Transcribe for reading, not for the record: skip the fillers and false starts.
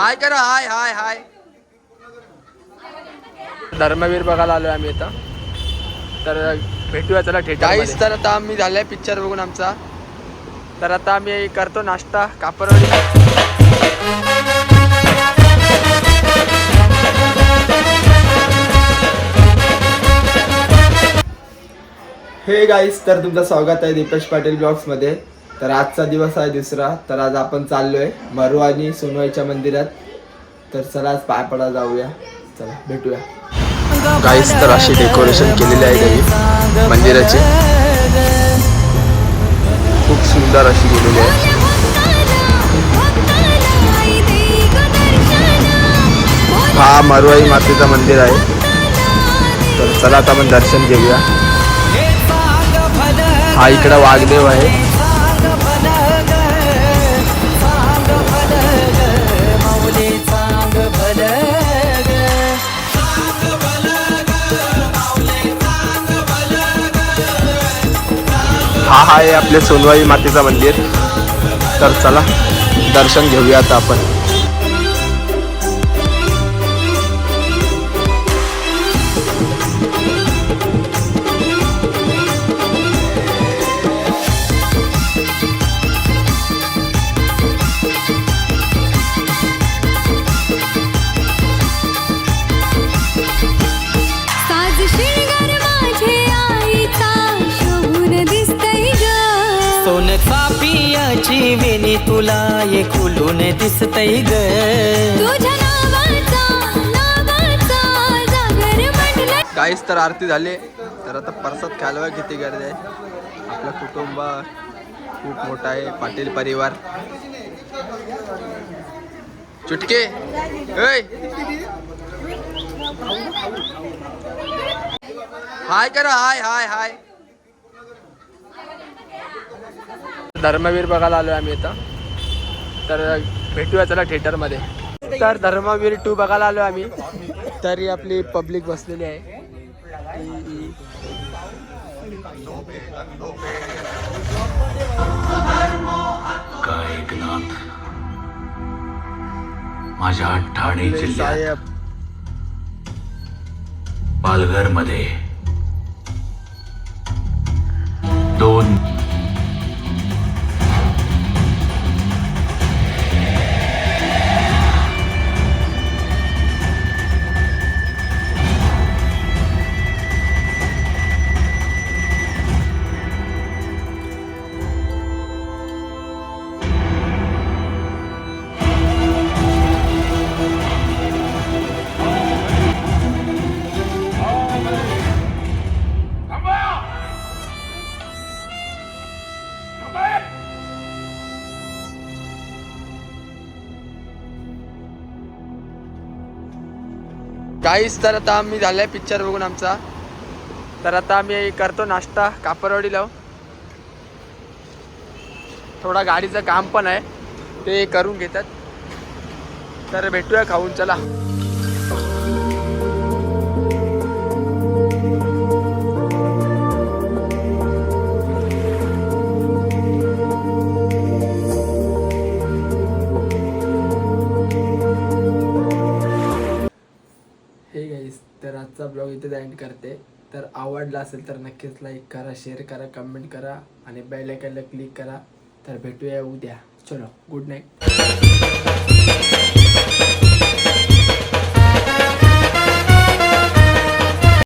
हाय करा, हाय हाय हाय. धर्मवीर बघायला आलोय आम्ही इथं. तर भेटूया चला थिएटर गाईस. तर आता आम्ही झालाय पिक्चर बघून आमचा. तर आता आम्ही करतो नाश्ता कापरवाडी. हे गाईस, तर तुमचं स्वागत आहे दीपेश पाटील ब्लॉग्स मध्ये. तर आजचा दिवस आहे दुसरा. तर आज आपण चाललोय मरू आणि सोनवाईच्या मंदिरात. तर चला आज पाय पडा जाऊया. चला भेटूया गाईस. तर अशी डेकोरेशन केलेली आहे देवी मंदिराची. खूप सुंदर अशी केलेली आहे. हा मरुआई मातेचं मंदिर आहे. तर चला आता आपण दर्शन घेऊया. हा इकडं वाघदेव आहे. हा आहे आपले सोनवाई मातेचं मंदिर. तर चला दर्शन घेऊया आता आपण. सोनचा पियाची वेणी तुला ये खुलून दिसतय ग. गाईस तर आरती झाली. तर आता प्रसाद खायला किती गर्दी आहे. आपलं कुटुंब खूप मोठा आहे. पाटील परिवार. चुटके हाय करा, हाय हाय हाय. धर्मवीर बघायला आलोय आम्ही इथं. तर भेटूया चला थिएटर मध्ये. तर धर्मवीर 2 बघायला आलोय आम्ही. तरी आपली पब्लिक बसलेली आहे. काय एकनाथ, माझ्या ठाणे जिल्ह्यात पालघर मध्ये 2 गाईस. तर आता आम्ही झालाय पिक्चर बघून आमचा. तर आता आम्ही करतो नाश्ता कापरवाडी लावून. थोडा गाडीचं काम पण आहे ते करून घेतात. तर भेटूया खाऊन चला. हे गाईस, तर आजचा ब्लॉग इथे एंड करते. तर आवडला असेल तर नक्कीच लाईक करा, शेअर करा, कमेंट करा आणि बेल आयकॉनला क्लिक करा. तर भेटूया उद्या. चलो, गुड नाईट.